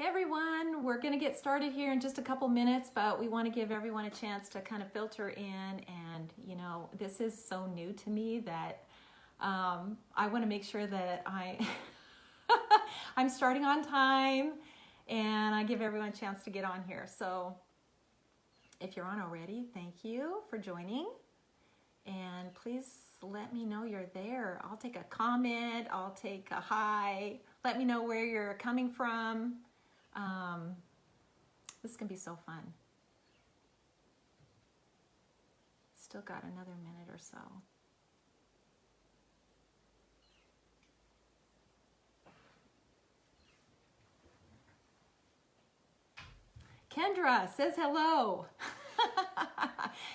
Hey everyone, we're going to get started here in just a couple minutes, but we want to give everyone a chance to kind of filter in. And you know, this is so new to me that I want to make sure that I'm starting on time and I give everyone a chance to get on here. So if you're on already, thank you for joining. And please let me know you're there. I'll take a comment, I'll take a hi. Let me know where you're coming from. This is gonna be so fun. Still got another minute or so. Kendra says hello.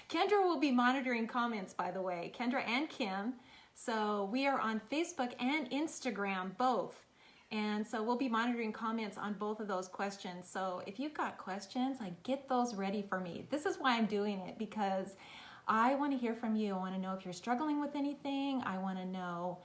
Kendra will be monitoring comments, by the way. Kendra and Kim. So we are on Facebook and Instagram, both. And so we'll be monitoring comments on both of those questions. So if you've got questions, like, get those ready for me. This is why I'm doing it, because I want to hear from you. I want to know if you're struggling with anything. I want to know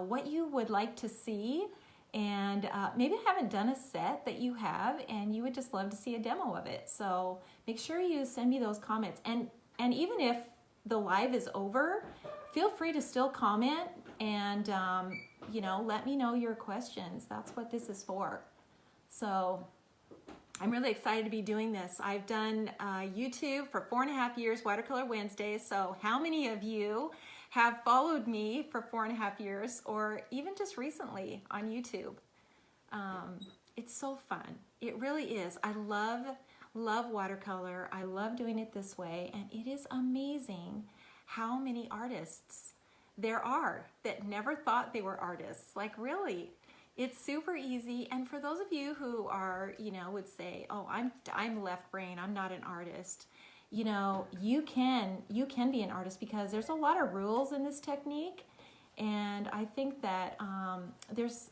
what you would like to see. And maybe I haven't done a set that you have and you would just love to see a demo of it. So make sure you send me those comments. And even if the live is over, feel free to still comment and you know, let me know your questions. That's what this is for. So I'm really excited to be doing this. I've done YouTube for 4.5 years, Watercolor Wednesdays. So how many of you have followed me for 4.5 years, or even just recently on YouTube? It's so fun. It really is. I love watercolor. I love doing it this way, and it is amazing how many artists there are that never thought they were artists. Like, really, it's super easy. And for those of you who are, you know, would say, oh, I'm left brain, I'm not an artist. You know, you can be an artist, because there's a lot of rules in this technique. And I think that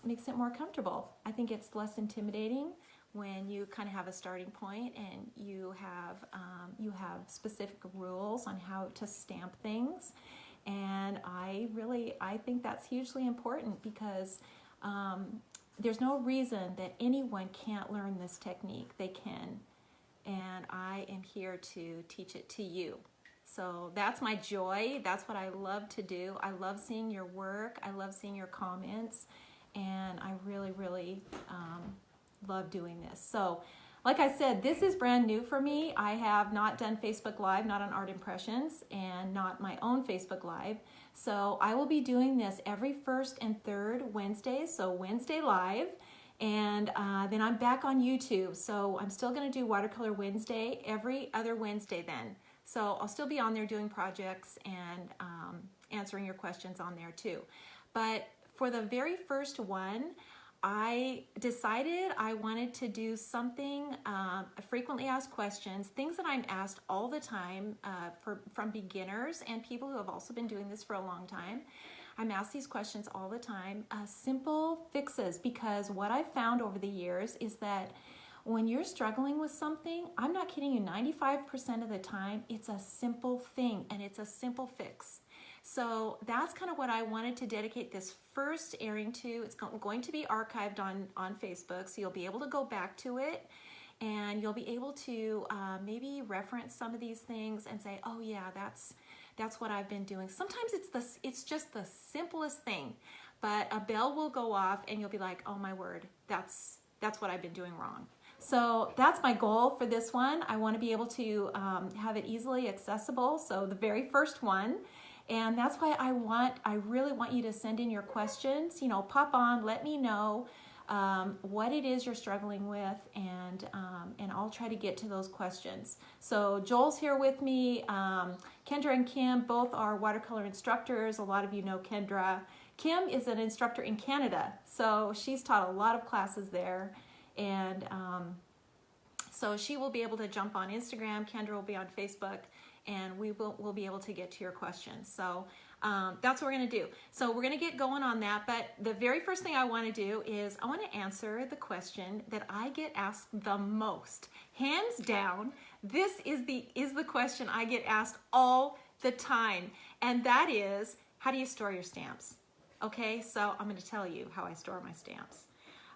makes it more comfortable. I think it's less intimidating when you kind of have a starting point and you have specific rules on how to stamp things. And I think that's hugely important, because there's no reason that anyone can't learn this technique. They can. And I am here to teach it to you. So that's my joy. That's what I love to do. I love seeing your work. I love seeing your comments. And I really, really love doing this. So like I said, this is brand new for me. I have not done Facebook Live, not on Art Impressions, and not my own Facebook Live. So I will be doing this every first and third Wednesdays, so Wednesday Live. And then I'm back on YouTube. So I'm still going to do Watercolor Wednesday every other Wednesday then. So I'll still be on there doing projects and answering your questions on there too. But for the very first one, I decided I wanted to do something, frequently asked questions, things that I'm asked all the time from beginners and people who have also been doing this for a long time. I'm asked these questions all the time, simple fixes, because what I've found over the years is that when you're struggling with something, I'm not kidding you, 95% of the time, it's a simple thing and it's a simple fix. So that's kind of what I wanted to dedicate this first airing to. It's going to be archived on Facebook, so you'll be able to go back to it and you'll be able to maybe reference some of these things and say, oh yeah, that's what I've been doing. Sometimes it's just the simplest thing, but a bell will go off and you'll be like, oh my word, that's what I've been doing wrong. So that's my goal for this one. I want to be able to have it easily accessible. So the very first one. And that's why I really want you to send in your questions, you know, pop on, let me know what it is you're struggling with, and I'll try to get to those questions. So Joel's here with me. Kendra and Kim both are watercolor instructors. A lot of you know Kendra. Kim is an instructor in Canada, so she's taught a lot of classes there. And so she will be able to jump on Instagram. Kendra will be on Facebook. And we'll be able to get to your questions. So that's what we're gonna do. So we're gonna get going on that, but the very first thing I wanna do is I wanna answer the question that I get asked the most. Hands down, this is the question I get asked all the time. And that is, how do you store your stamps? Okay, so I'm gonna tell you how I store my stamps.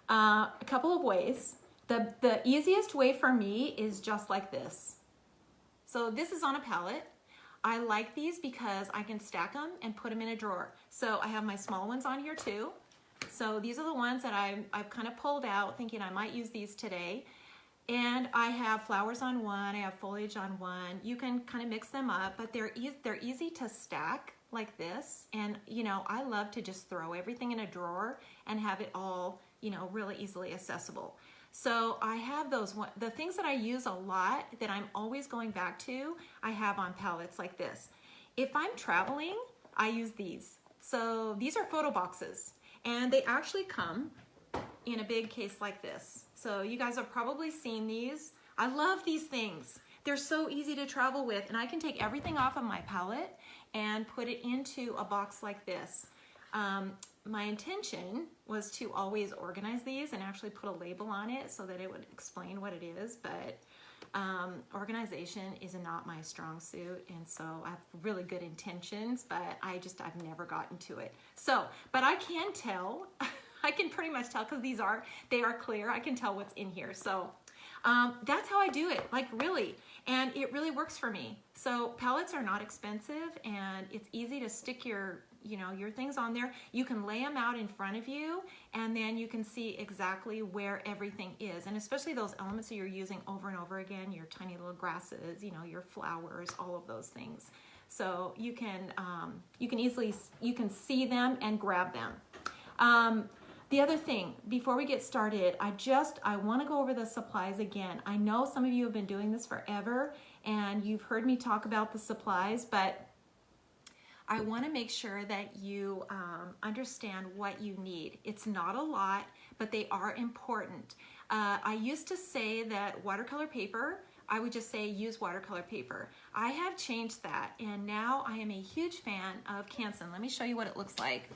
A couple of ways. The easiest way for me is just like this. So this is on a palette. I like these because I can stack them and put them in a drawer. So I have my small ones on here too. So these are the ones that I've kind of pulled out thinking I might use these today. And I have flowers on one, I have foliage on one. You can kind of mix them up, but they're easy to stack like this. And you know, I love to just throw everything in a drawer and have it all, you know, really easily accessible. So I have the things that I use a lot that I'm always going back to, I have on palettes like this. If I'm traveling, I use these. So these are photo boxes, and they actually come in a big case like this. So you guys have probably seen these. I love these things. They're so easy to travel with, and I can take everything off of my palette and put it into a box like this. My intention was to always organize these and actually put a label on it so that it would explain what it is, but organization is not my strong suit, and so I have really good intentions, but I've never gotten to it. So, but I can tell, I can pretty much tell because they are clear. I can tell what's in here. So that's how I do it, like really, and it really works for me. So palettes are not expensive, and it's easy to stick your things on there. You can lay them out in front of you, and then you can see exactly where everything is, and especially those elements that you're using over and over again, your tiny little grasses, your flowers, all of those things. So you can easily see them and grab them. The other thing, before we get started, I want to go over the supplies again. I know some of you have been doing this forever, and you've heard me talk about the supplies, but I want to make sure that you understand what you need. It's not a lot, but they are important. I used to say that watercolor paper, I would just say use watercolor paper. I have changed that, and now I am a huge fan of Canson. Let me show you what it looks like.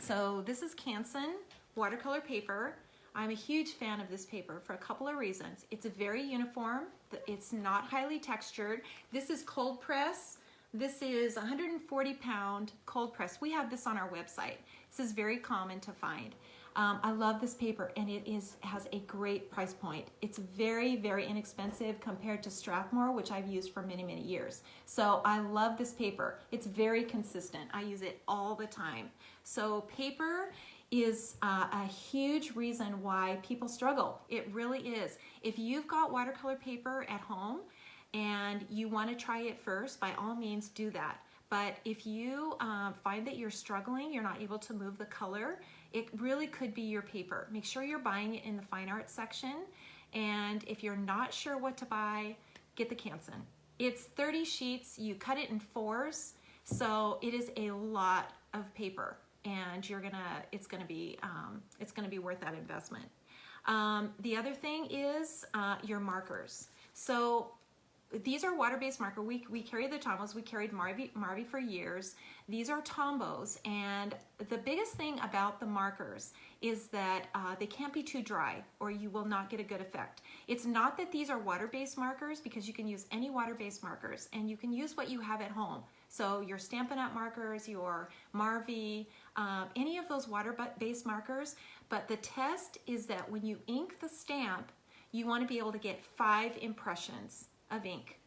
So this is Canson watercolor paper. I'm a huge fan of this paper for a couple of reasons. It's very uniform. It's not highly textured. This is cold press. This is 140-pound cold press. We have this on our website. This is very common to find. I love this paper, and it has a great price point. It's very, very inexpensive compared to Strathmore, which I've used for many, many years. So I love this paper. It's very consistent. I use it all the time. So paper is a huge reason why people struggle. It really is. If you've got watercolor paper at home and you want to try it first, by all means do that. But if you find that you're struggling, you're not able to move the color, it really could be your paper. Make sure you're buying it in the fine arts section. And if you're not sure what to buy, get the Canson. It's 30 sheets. You cut it in 4s, so it is a lot of paper, and it's gonna be worth that investment. The other thing is your markers. So these are water-based marker. We carry the Tombows. We carried Marvy for years. These are Tombows, and the biggest thing about the markers is that they can't be too dry, or you will not get a good effect. It's not that these are water-based markers, because you can use any water-based markers, and you can use what you have at home. So your Stampin' Up! Markers, your Marvy, any of those water-based markers. But the test is that when you ink the stamp, you want to be able to get 5 impressions of ink.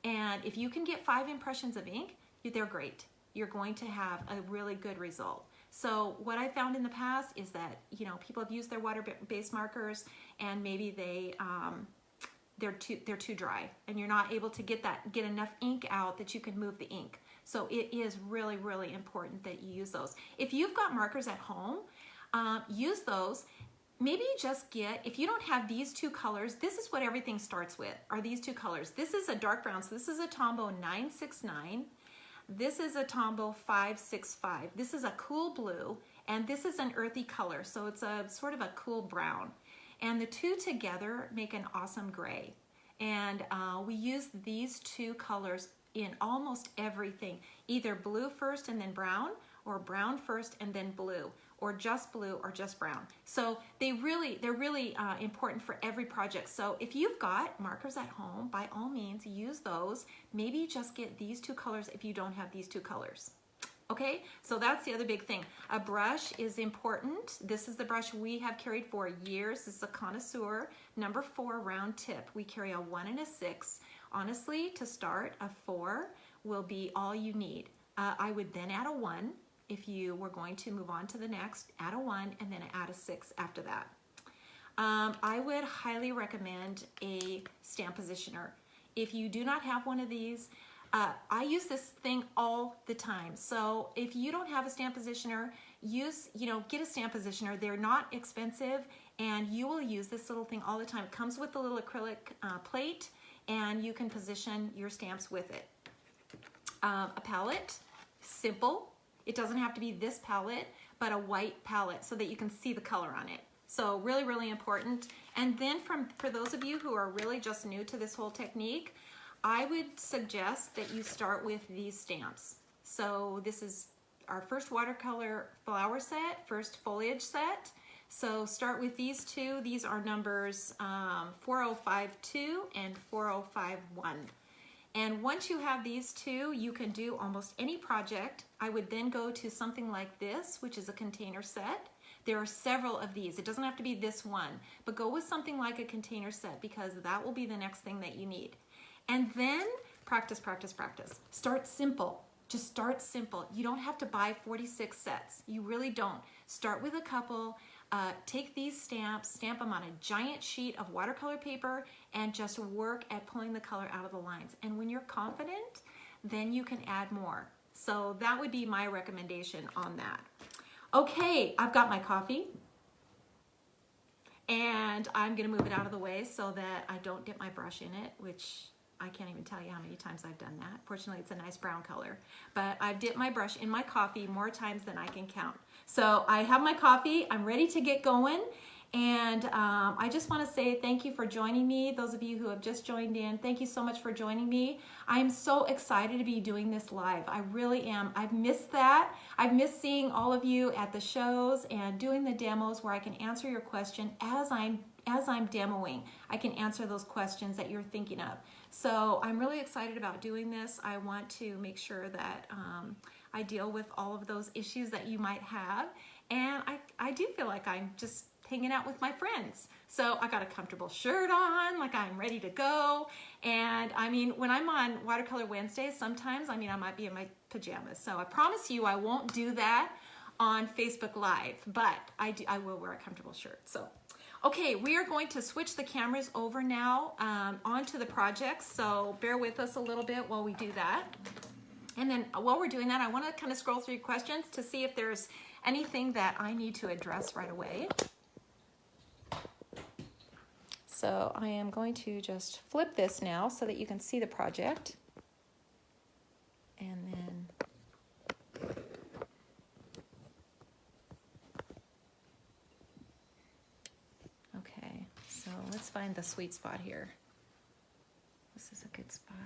And if you can get 5 impressions of ink, they're great. You're going to have a really good result. So what I found in the past is that, people have used their water-based markers, and maybe they're too dry, and you're not able to get enough ink out that you can move the ink. So it is really, really important that you use those. If you've got markers at home, use those. Maybe just if you don't have these 2 colors, this is what everything starts with, are these 2 colors. This is a dark brown, so this is a Tombow 969. This is a Tombow 565. This is a cool blue, and this is an earthy color, so it's a sort of a cool brown. And the 2 together make an awesome gray. And we use these 2 colors in almost everything, either blue first and then brown, or brown first and then blue, or just blue or just brown. So they're really important for every project. So if you've got markers at home, by all means use those. Maybe just get these 2 colors if you don't have these 2 colors. Okay, so that's the other big thing. A brush is important. This is the brush we have carried for years. This is a connoisseur, number 4 round tip. We carry a 1 and a 6. Honestly, to start, a 4 will be all you need. I would then add a 1 if you were going to move on to the next, add a 1 and then add a 6 after that. I would highly recommend a stamp positioner. If you do not have one of these, I use this thing all the time. So if you don't have a stamp positioner, get a stamp positioner. They're not expensive and you will use this little thing all the time. It comes with a little acrylic plate and you can position your stamps with it. A palette, simple. It doesn't have to be this palette, but a white palette so that you can see the color on it. So really, really important. And then for those of you who are really just new to this whole technique, I would suggest that you start with these stamps. So this is our first watercolor flower set, first foliage set. So start with these two. These are numbers 4052 and 4051. And once you have these two, you can do almost any project. I would then go to something like this, which is a container set. There are several of these. It doesn't have to be this one, but go with something like a container set because that will be the next thing that you need. And then practice, practice, practice. Start simple. Just start simple. You don't have to buy 46 sets. You really don't. Start with a couple. Take these stamps, stamp them on a giant sheet of watercolor paper, and just work at pulling the color out of the lines. And when you're confident, then you can add more. So that would be my recommendation on that. Okay, I've got my coffee. And I'm gonna move it out of the way so that I don't dip my brush in it, which I can't even tell you how many times I've done that. Fortunately, it's a nice brown color. But I've dipped my brush in my coffee more times than I can count. So I have my coffee, I'm ready to get going. And I just want to say thank you for joining me. Those of you who have just joined in, thank you so much for joining me. I'm so excited to be doing this live. I really am. I've missed that. I've missed seeing all of you at the shows and doing the demos where I can answer your question as I'm demoing. I can answer those questions that you're thinking of. So I'm really excited about doing this. I want to make sure that I deal with all of those issues that you might have. And I do feel like I'm just hanging out with my friends. So I got a comfortable shirt on, like I'm ready to go. And I mean, when I'm on Watercolor Wednesdays, sometimes, I might be in my pajamas. So I promise you I won't do that on Facebook Live, but I will wear a comfortable shirt. So, okay, we are going to switch the cameras over now onto the projects. So bear with us a little bit while we do that. And then while we're doing that, I want to kind of scroll through questions to see if there's anything that I need to address right away. So I am going to just flip this now so that you can see the project. And then okay, so let's find the sweet spot here. This is a good spot.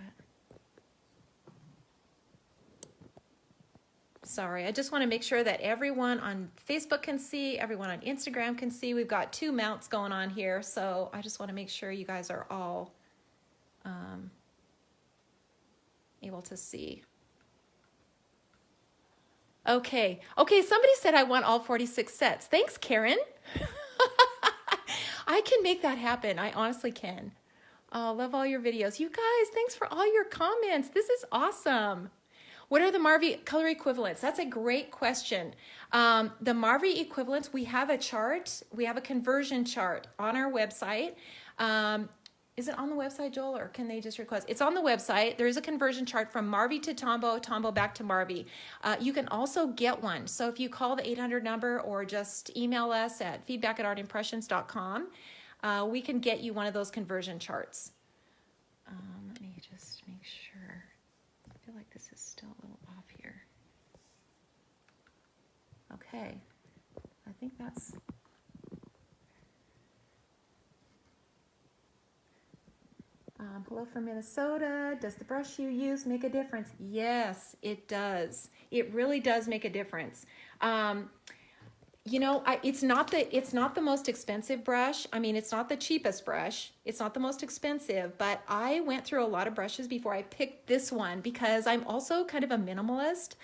Sorry, I just want to make sure that everyone on Facebook can see, everyone on Instagram can see. We've got two mounts going on here, so I just want to make sure you guys are all able to see. Okay, somebody said I want all 46 sets. Thanks, Karen. I can make that happen. I honestly can. Oh, love all your videos. You guys, thanks for all your comments. This is awesome. What are the Marvy color equivalents? That's a great question. The Marvy equivalents, we have a chart. We have a conversion chart on our website. Is it on the website, Joel, or can they just request? It's on the website. There is a conversion chart from Marvy to Tombow, Tombow back to Marvy. You can also get one. So if you call the 800 number or just email us at feedback@artimpressions.com, we can get you one of those conversion charts. Let me just make sure. I feel like this is still a little off here. Okay, I think that's... hello from Minnesota. Does the brush you use make a difference? Yes, it does. It really does make a difference. You know, it's not the most expensive brush. I mean, it's not the cheapest brush. It's not the most expensive, but I went through a lot of brushes before I picked this one because I'm also kind of a minimalist.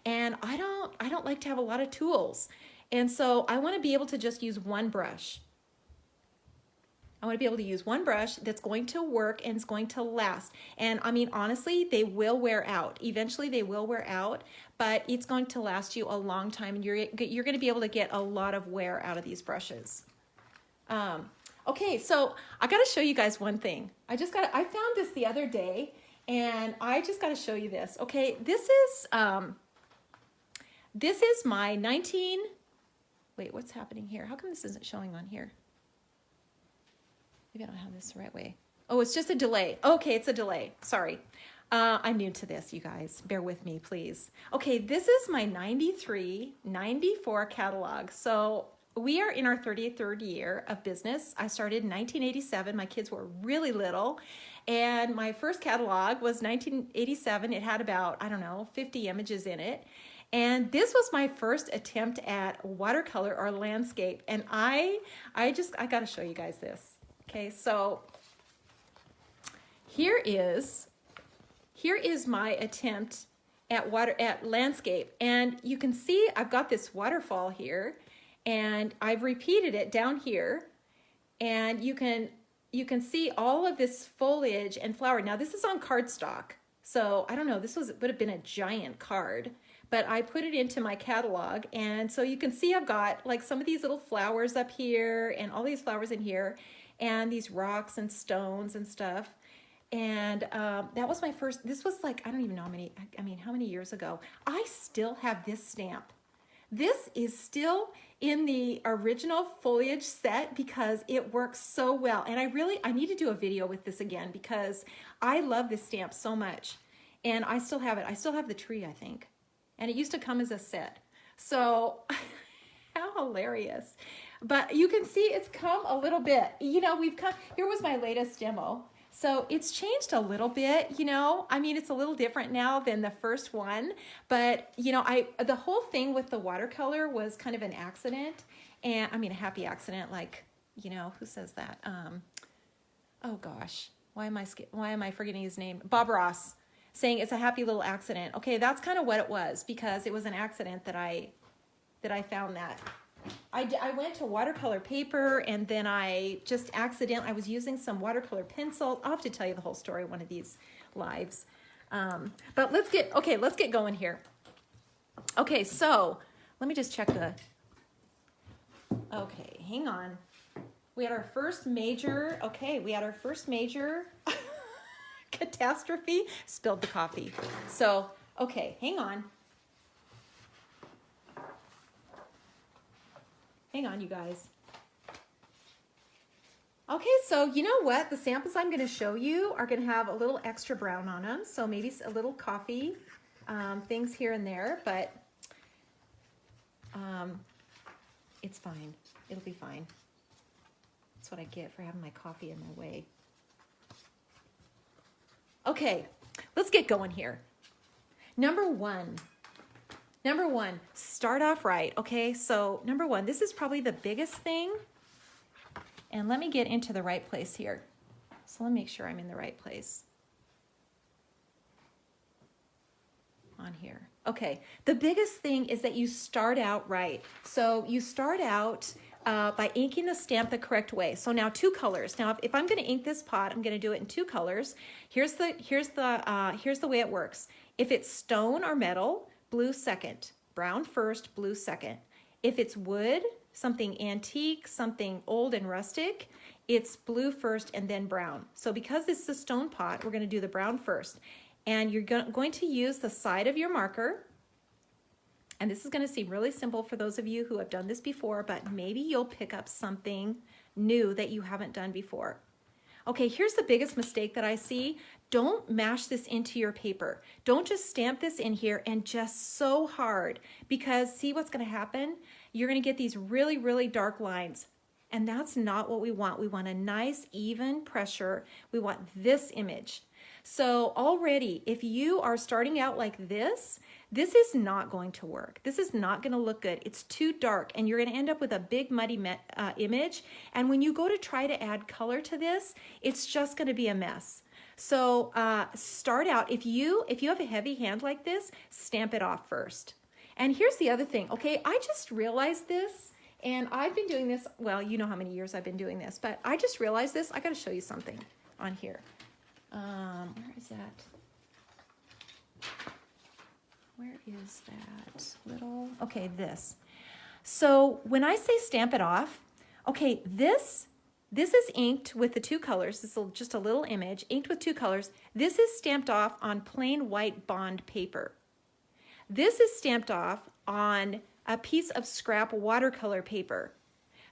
and I don't like to have a lot of tools. And so I want to be able to just use one brush. I want to be able to use one brush that's going to work and is going to last. And I mean, honestly, they will wear out. Eventually they will wear out, but it's going to last you a long time, and you're going to be able to get a lot of wear out of these brushes. Okay, so I got to show you guys one thing. I found this the other day, and I just got to show you this. Okay, this is my wait, what's happening here? How come this isn't showing on here? Maybe I don't have this the right way. Oh, it's just a delay. Okay, it's a delay. Sorry. I'm new to this, you guys. Bear with me, please. Okay, this is my 93, 94 catalog. So we are in our 33rd year of business. I started in 1987. My kids were really little. And my first catalog was 1987. It had about, I don't know, 50 images in it. And this was my first attempt at watercolor or landscape. And I got to show you guys this. Okay, so here is my attempt at landscape. And you can see I've got this waterfall here, and I've repeated it down here. And you can see all of this foliage and flower. Now this is on cardstock. So I don't know, this would have been a giant card, but I put it into my catalog. And so you can see I've got like some of these little flowers up here and all these flowers in here and these rocks and stones and stuff. And that was my first, this was like, I don't even know how many years ago. I still have this stamp. This is still in the original Foliage set because it works so well. And I need to do a video with this again because I love this stamp so much. And I still have it. I still have the tree, I think. And it used to come as a set. So how hilarious. But you can see it's come a little bit. You know, here was my latest demo. So it's changed a little bit, you know. I mean, it's a little different now than the first one. But, you know, the whole thing with the watercolor was kind of an accident. And, I mean, a happy accident, like, you know, who says that? Oh, gosh. Why am I forgetting his name? Bob Ross, saying it's a happy little accident. Okay, that's kind of what it was, because it was an accident that I found that. I went to watercolor paper, and then I was using some watercolor pencil. I'll have to tell you the whole story one of these lives. But let's get going here. Okay, so let me just check okay, hang on. We had our first major catastrophe, spilled the coffee. So, okay, hang on. Hang on, you guys. Okay, so you know what? The samples I'm going to show you are going to have a little extra brown on them. So maybe a little coffee things here and there, but it's fine. It'll be fine. That's what I get for having my coffee in my way. Okay, let's get going here. Number one, start off right, okay? So number one, this is probably the biggest thing. And let me get into the right place here. So let me make sure I'm in the right place. On here. Okay, the biggest thing is that you start out right. So you start out by inking the stamp the correct way. So now 2 colors. Now if I'm going to ink this pot, I'm going to do it in 2 colors. Here's the way it works. If it's stone or metal, blue second, brown first, blue second. If it's wood, something antique, something old and rustic, it's blue first and then brown. So because this is a stone pot, we're going to do the brown first. And you're going to use the side of your marker. And this is going to seem really simple for those of you who have done this before, but maybe you'll pick up something new that you haven't done before. Okay, here's the biggest mistake that I see. Don't mash this into your paper. Don't just stamp this in here and just so hard, because see what's going to happen? You're going to get these really, really dark lines. And that's not what we want. We want a nice, even pressure. We want this image. So already, if you are starting out like this is not going to work. This is not going to look good. It's too dark, and you're going to end up with a big muddy image. And when you go to try to add color to this, it's just going to be a mess. So start out, if you have a heavy hand like this, stamp it off first. And here's the other thing, okay? I just realized this, and I've been doing this, well, you know how many years I've been doing this, but I just realized this. I gotta show you something on here. Where is that? Where is that little, okay, this. So when I say stamp it off, okay, this is inked with the two colors. This is just a little image, inked with two colors. This is stamped off on plain white bond paper. This is stamped off on a piece of scrap watercolor paper.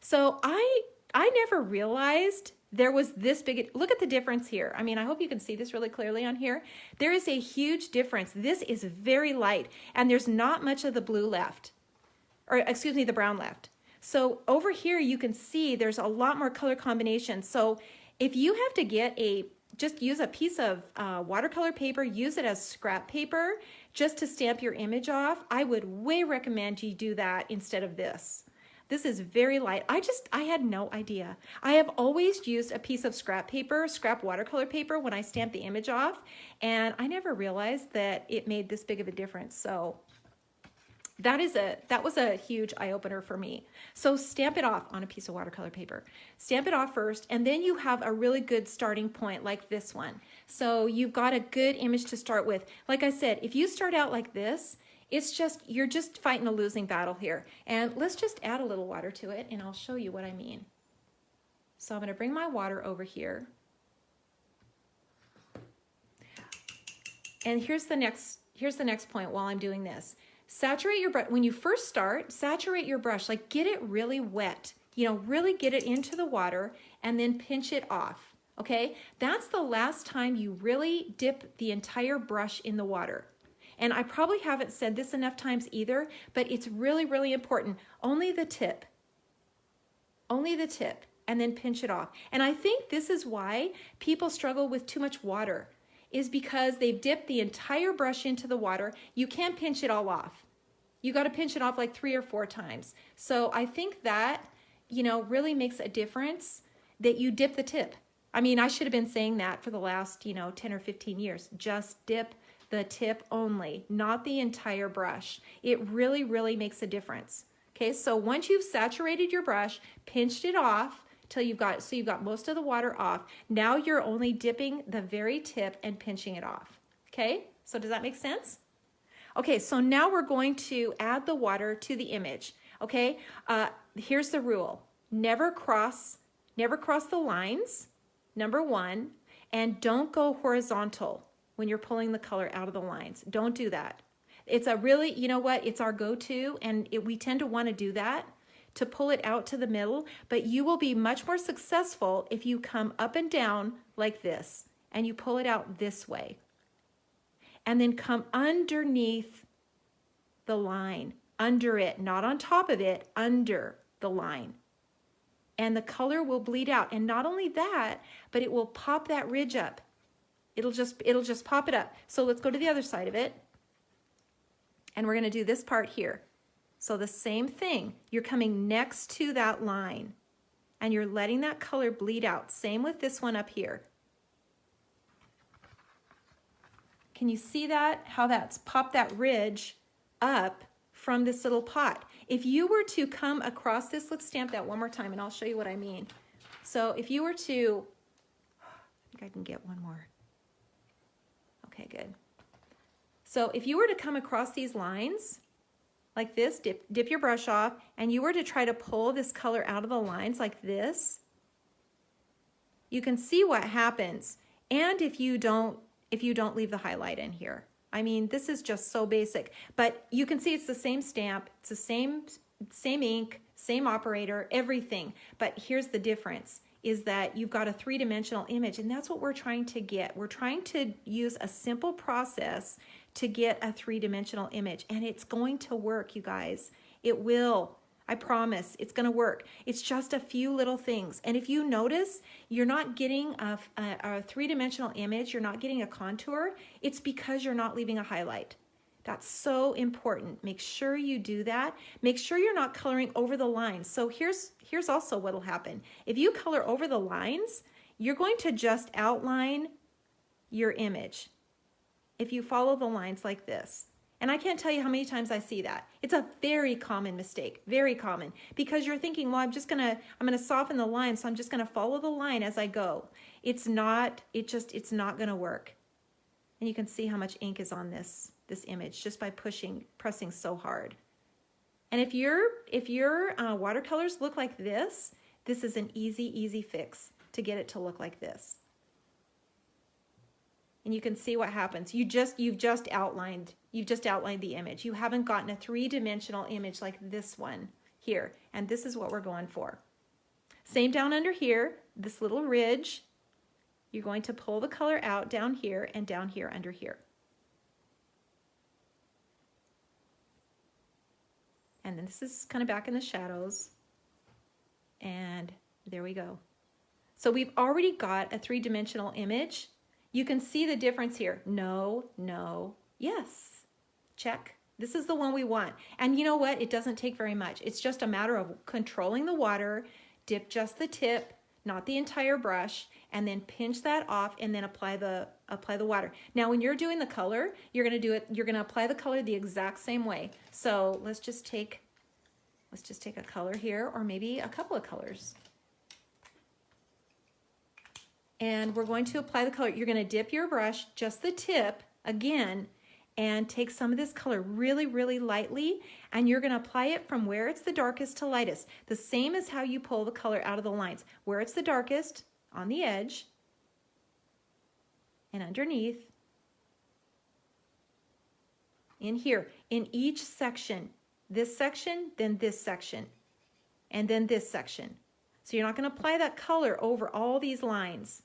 So I never realized there was this big, look at the difference here. I mean, I hope you can see this really clearly on here. There is a huge difference. This is very light, and there's not much of the blue left, or excuse me, the brown left. So over here, you can see there's a lot more color combinations. So if you have to get just use a piece of watercolor paper, use it as scrap paper just to stamp your image off, I would way recommend you do that instead of this. This is very light. I had no idea. I have always used a piece of scrap paper, scrap watercolor paper when I stamp the image off, and I never realized that it made this big of a difference. So that was a huge eye-opener for me. So stamp it off on a piece of watercolor paper. Stamp it off first, and then you have a really good starting point like this one. So you've got a good image to start with. Like I said, if you start out like this, you're just fighting a losing battle here. And let's just add a little water to it, and I'll show you what I mean. So I'm going to bring my water over here. And here's the next point while I'm doing this. Saturate your brush. When you first start, saturate your brush, like get it really wet. You know, really get it into the water and then pinch it off, okay? That's the last time you really dip the entire brush in the water. And I probably haven't said this enough times either, but it's really, really important. Only the tip, and then pinch it off. And I think this is why people struggle with too much water, is because they've dipped the entire brush into the water. You can't pinch it all off. You got to pinch it off like 3 or 4 times. So I think that, you know, really makes a difference that you dip the tip. I mean, I should have been saying that for the last, 10 or 15 years. Just dip the tip only, not the entire brush. It really, really makes a difference. Okay, so once you've saturated your brush, pinched it off till you've got most of the water off. Now you're only dipping the very tip and pinching it off. Okay, so does that make sense? Okay, so now we're going to add the water to the image. Okay, here's the rule: never cross the lines. Number 1, and don't go horizontal when you're pulling the color out of the lines. Don't do that. It's a really, you know what, it's our go-to, and we tend to want to do that, to pull it out to the middle, but you will be much more successful if you come up and down like this, and you pull it out this way. And then come underneath the line, under it, not on top of it, under the line. And the color will bleed out. And not only that, but it will pop that ridge up. It'll just pop it up. So let's go to the other side of it. And we're going to do this part here. So the same thing. You're coming next to that line and you're letting that color bleed out. Same with this one up here. Can you see that? How that's popped that ridge up from this little pot. If you were to come across this, let's stamp that one more time and I'll show you what I mean. So if you were to, I think I can get one more. Okay, good. So if you were to come across these lines like this, dip your brush off, and you were to try to pull this color out of the lines like this, you can see what happens. And if you don't leave the highlight in here. I mean, this is just so basic, but you can see it's the same stamp, it's the same ink, same operator, everything. But here's the difference, is that you've got a 3-dimensional image, and that's what we're trying to get. We're trying to use a simple process to get a 3-dimensional image, and it's going to work, you guys. It will. I promise it's going to work. It's just a few little things. And if you notice you're not getting a 3-dimensional image, you're not getting a contour, it's because you're not leaving a highlight. That's so important. Make sure you do that. Make sure you're not coloring over the lines. So here's also what'll happen. If you color over the lines, you're going to just outline your image, if you follow the lines like this, and I can't tell you how many times I see that. It's a very common mistake, very common, because you're thinking, well, I'm gonna soften the line, so I'm just gonna follow the line as I go. It's not gonna work. And you can see how much ink is on this image just by pressing so hard. And if your watercolors look like this is an easy fix to get it to look like this. And you can see what happens. You've just outlined the image. You haven't gotten a three-dimensional image like this one here. And this is what we're going for. Same down under here, this little ridge. You're going to pull the color out down here and down here under here. And then this is kind of back in the shadows. And there we go. So we've already got a three-dimensional image. You can see the difference here. No, no, yes. Check. This is the one we want. And you know what? It doesn't take very much. It's just a matter of controlling the water, dip just the tip, not the entire brush, and then pinch that off and then apply the water. Now when you're doing the color, you're gonna apply the color the exact same way. So let's just take a color here, or maybe a couple of colors. And we're going to apply the color. You're gonna dip your brush, just the tip, again, and take some of this color really, really lightly, and you're gonna apply it from where it's the darkest to lightest. The same as how you pull the color out of the lines. Where it's the darkest, on the edge, and underneath, in here, in each section. This section, then this section, and then this section. So you're not gonna apply that color over all these lines.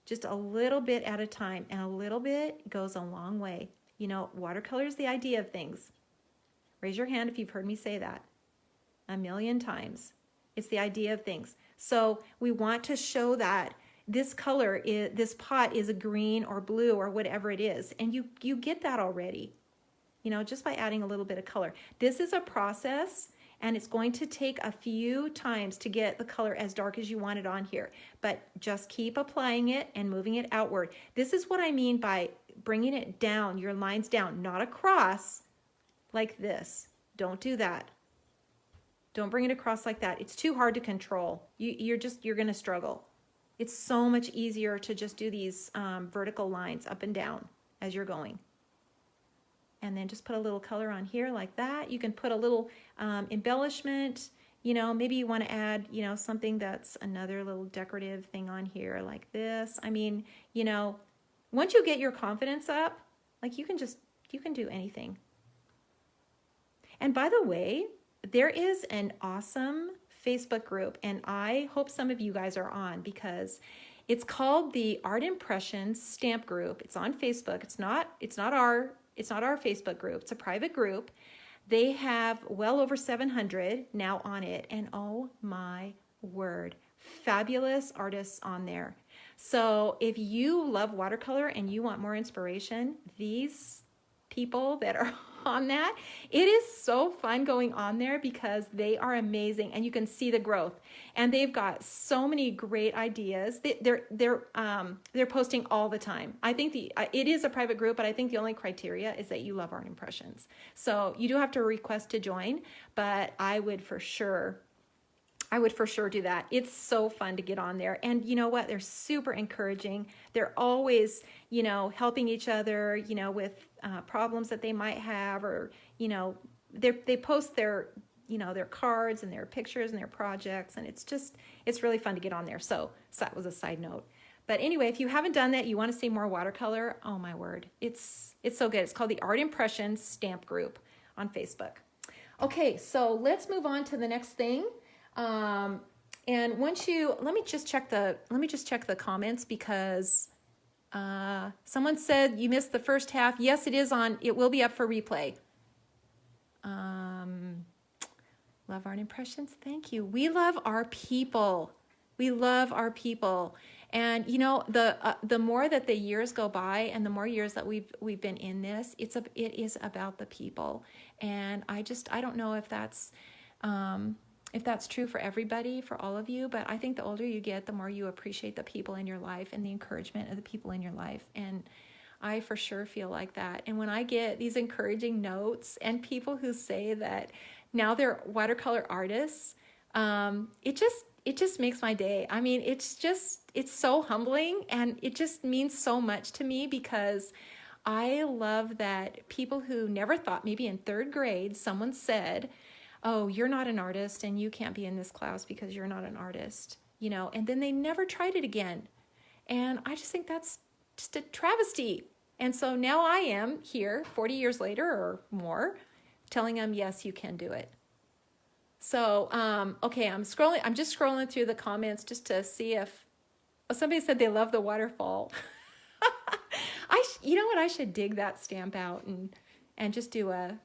Just a little bit at a time, and a little bit goes a long way. You know, watercolor is the idea of things. Raise your hand if you've heard me say that a million times. It's the idea of things. So we want to show that this color, this pot is a green or blue or whatever it is, and you get that already, you know, just by adding a little bit of color. This is a process, and it's going to take a few times to get the color as dark as you want it on here, but just keep applying it and moving it outward. This is what I mean by bringing it down, your lines down, not across like this. Don't do that. Don't bring it across like that. It's too hard to control. You're gonna struggle. It's so much easier to just do these vertical lines up and down as you're going. And then just put a little color on here like that. You can put a little embellishment, you know, maybe you want to add, you know, something that's another little decorative thing on here like this. I mean, you know, once you get your confidence up, like you can do anything. And by the way, there is an awesome Facebook group, and I hope some of you guys are on, because it's called the Art Impressions Stamp Group. It's on Facebook. It's not our Facebook group. It's a private group. They have well over 700 now on it, and oh my word, fabulous artists on there. So if you love watercolor and you want more inspiration, these people that are on that, it is so fun going on there because they are amazing, and you can see the growth, and they've got so many great ideas. They're posting all the time. I think it is a private group, but I think the only criteria is that you love Art Impressions. So you do have to request to join, but I would for sure do that. It's so fun to get on there. And you know what? They're super encouraging. They're always, you know, helping each other, you know, with problems that they might have, or, you know, they post their, you know, their cards and their pictures and their projects. And it's really fun to get on there. So that was a side note. But anyway, if you haven't done that, you want to see more watercolor, oh my word, it's so good. It's called the Art Impressions Stamp Group on Facebook. Okay, so let's move on to the next thing. And once let me just check the comments, because someone said you missed the first half. Yes, it will be up for replay. Love Art Impressions. Thank you. We love our people. We love our people. And you know, the more that the years go by, and the more years that we've been in this, it is about the people. And I don't know if that's if that's true for everybody, for all of you, but I think the older you get, the more you appreciate the people in your life and the encouragement of the people in your life. And I for sure feel like that. And when I get these encouraging notes and people who say that now they're watercolor artists, it just makes my day. I mean, it's so humbling, and it just means so much to me, because I love that people who never thought, maybe in third grade, someone said, oh, you're not an artist and you can't be in this class because you're not an artist, you know, and then they never tried it again. And I just think that's just a travesty. And so now I am here 40 years later or more telling them, yes, you can do it. So, okay, I'm just scrolling through the comments just to see if, somebody said they love the waterfall. You know what, I should dig that stamp out and just do a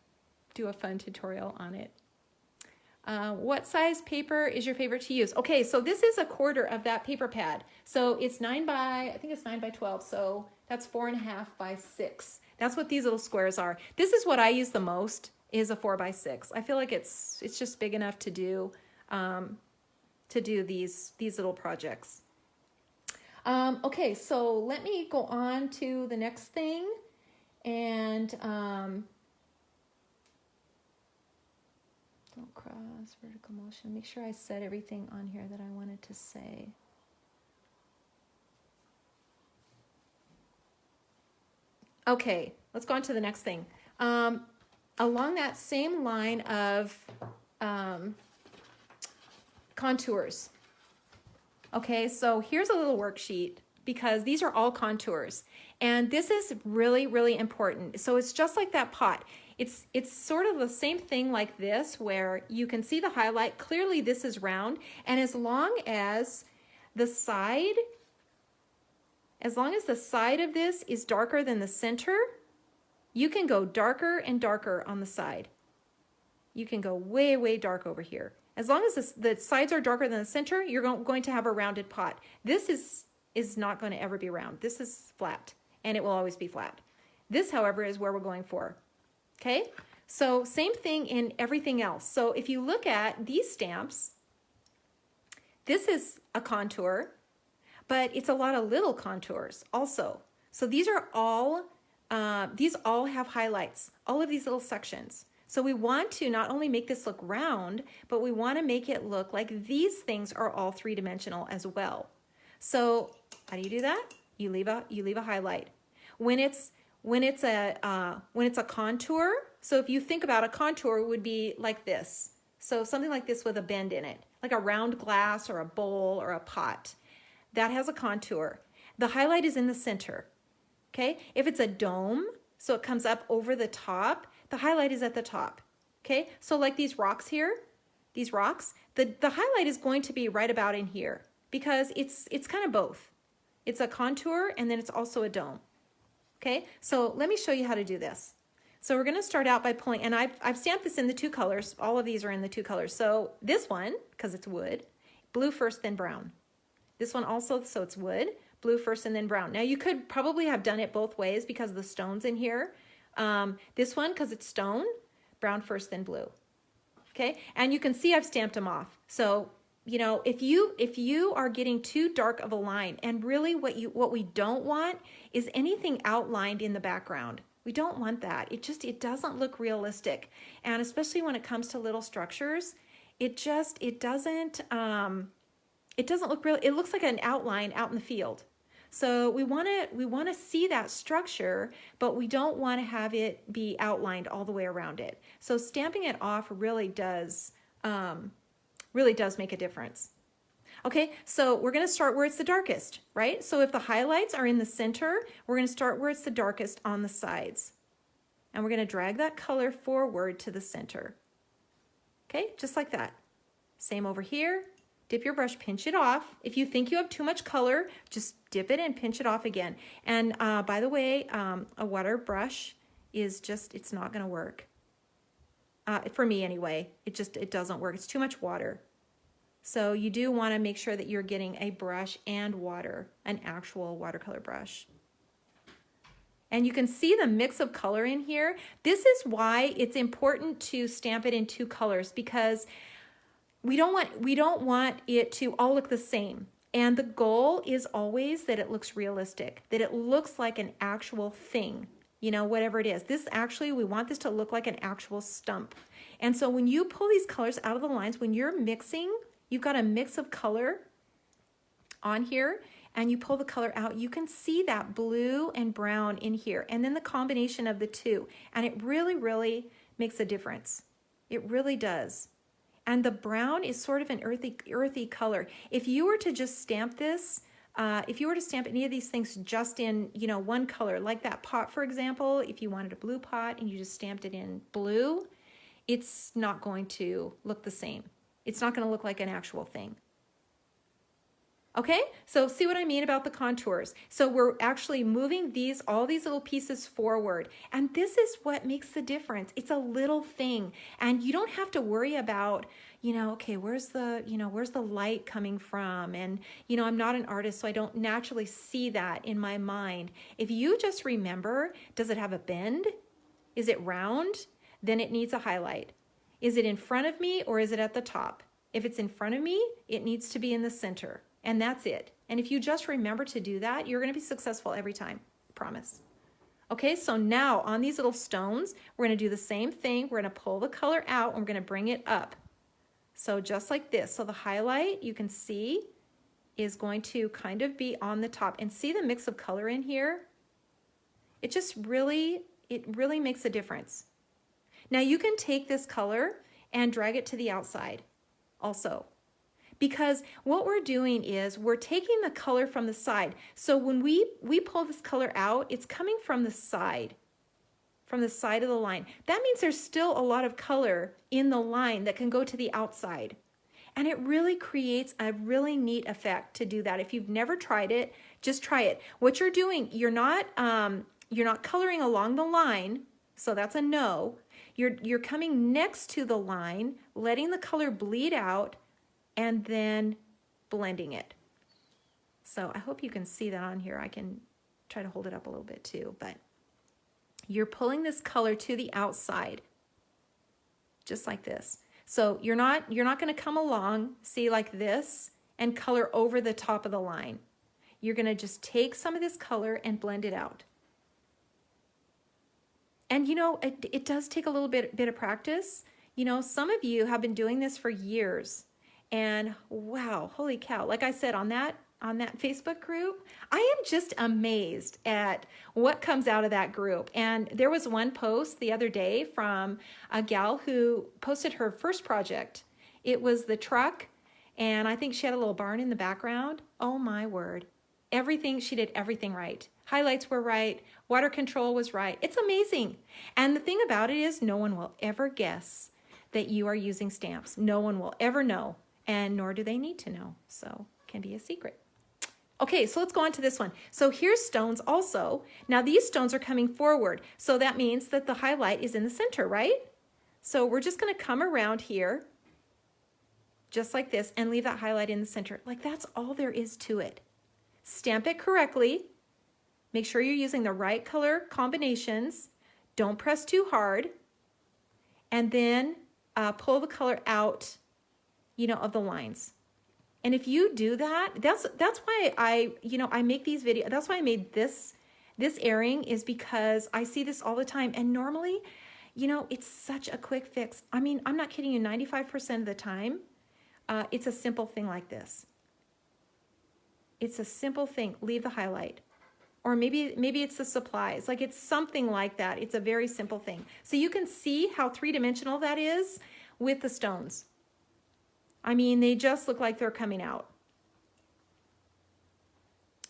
fun tutorial on it. What size paper is your favorite to use? Okay, so this is 1/4 of that paper pad. So it's 9 by, I think it's 9 by 12. So that's 4.5 by 6. That's what these little squares are. This is what I use the most, is a 4 by 6. I feel like it's just big enough to do these little projects. Okay, so let me go on to the next thing, and don't cross vertical motion. Make sure I said everything on here that I wanted to say. Okay, let's go on to the next thing. Along that same line of contours. Okay, so here's a little worksheet, because these are all contours, and this is really, really important. So it's just like that pot. It's sort of the same thing like this, where you can see the highlight. Clearly this is round, and as long as the side of this is darker than the center, you can go darker and darker on the side. You can go way, way dark over here. As long as the sides are darker than the center, you're going to have a rounded pot. This is not going to ever be round. This is flat, and it will always be flat. This, however, is where we're going for. Okay, so same thing in everything else. So if you look at these stamps, this is a contour, but it's a lot of little contours also. So these are all, these all have highlights, all of these little sections. So we want to not only make this look round, but we want to make it look like these things are all three-dimensional as well. So how do you do that? You leave a highlight. When it's a contour, so if you think about a contour, it would be like this. So something like this with a bend in it, like a round glass or a bowl or a pot. That has a contour. The highlight is in the center. Okay? If it's a dome, so it comes up over the top, the highlight is at the top. Okay? So like these rocks here, these rocks, the highlight is going to be right about in here, because it's kind of both. It's a contour, and then it's also a dome. Okay, so let me show you how to do this. So we're going to start out by pulling, and I've stamped this in the 2 colors. All of these are in the 2 colors. So this one, because it's wood, blue first, then brown. This one also, so it's wood, blue first, and then brown. Now you could probably have done it both ways because of the stones in here. This one, because it's stone, brown first, then blue. Okay, and you can see I've stamped them off. So, you know, if you are getting too dark of a line, and really what we don't want is anything outlined in the background. We don't want that. It doesn't look realistic. And especially when it comes to little structures, it doesn't look real. It looks like an outline out in the field. So we want to see that structure, but we don't want to have it be outlined all the way around it. So stamping it off really does make a difference. Okay, so we're going to start where it's the darkest, right? So if the highlights are in the center, we're going to start where it's the darkest on the sides. And we're going to drag that color forward to the center. Okay, just like that. Same over here. Dip your brush, pinch it off. If you think you have too much color, just dip it and pinch it off again. And by the way, a water brush is it's not going to work. For me anyway, it doesn't work. It's too much water. So you do want to make sure that you're getting a brush and water, an actual watercolor brush. And you can see the mix of color in here. This is why it's important to stamp it in 2 colors, because we don't want it to all look the same. And the goal is always that it looks realistic, that it looks like an actual thing, you know, whatever it is. This actually, we want this to look like an actual stump. And so when you pull these colors out of the lines, when you're mixing, you've got a mix of color on here, and you pull the color out, you can see that blue and brown in here, and then the combination of the two. And it really, really makes a difference. It really does. And the brown is sort of an earthy color. If you were to just stamp this, if you were to stamp any of these things just in, you know, one color, like that pot, for example, if you wanted a blue pot and you just stamped it in blue, it's not going to look the same. It's not going to look like an actual thing. Okay, so see what I mean about the contours. So we're actually moving all these little pieces forward. And this is what makes the difference. It's a little thing. And you don't have to worry about, you know, okay, where's the light coming from? And, you know, I'm not an artist, so I don't naturally see that in my mind. If you just remember, does it have a bend? Is it round? Then it needs a highlight. Is it in front of me or is it at the top? If it's in front of me, it needs to be in the center. And that's it. And if you just remember to do that, you're going to be successful every time. Promise. Okay, so now on these little stones, we're going to do the same thing. We're going to pull the color out and we're going to bring it up. So just like this. So the highlight, you can see, is going to kind of be on the top. And see the mix of color in here? It just really makes a difference. Now you can take this color and drag it to the outside also. Because what we're doing is we're taking the color from the side. So when we pull this color out, it's coming from the side of the line. That means there's still a lot of color in the line that can go to the outside. And it really creates a really neat effect to do that. If you've never tried it, just try it. What you're doing, you're not coloring along the line, so that's a no. You're coming next to the line, letting the color bleed out, and then blending it. So I hope you can see that on here. I can try to hold it up a little bit too, but you're pulling this color to the outside, just like this. So you're not going to come along, see, like this, and color over the top of the line. You're going to just take some of this color and blend it out. And you know, it does take a little bit of practice. You know, some of you have been doing this for years. And wow, holy cow. Like I said, on that Facebook group, I am just amazed at what comes out of that group. And there was one post the other day from a gal who posted her first project. It was the truck, and I think she had a little barn in the background. Oh my word. She did everything right. Highlights were right. Water control was right. It's amazing. And the thing about it is no one will ever guess that you are using stamps. No one will ever know. And nor do they need to know. So it can be a secret. Okay, so let's go on to this one. So here's stones also. Now these stones are coming forward. So that means that the highlight is in the center, right? So we're just going to come around here, just like this, and leave that highlight in the center. Like that's all there is to it. Stamp it correctly. Make sure you're using the right color combinations. Don't press too hard. And then pull the color out, you know, of the lines. And if you do that, that's why I make these videos. That's why I made this earring, is because I see this all the time. And normally, you know, it's such a quick fix. I mean, I'm not kidding you, 95% of the time, it's a simple thing like this. It's a simple thing. Leave the highlight. Or maybe it's the supplies. Like it's something like that. It's a very simple thing. So you can see how three-dimensional that is with the stones. I mean, they just look like they're coming out.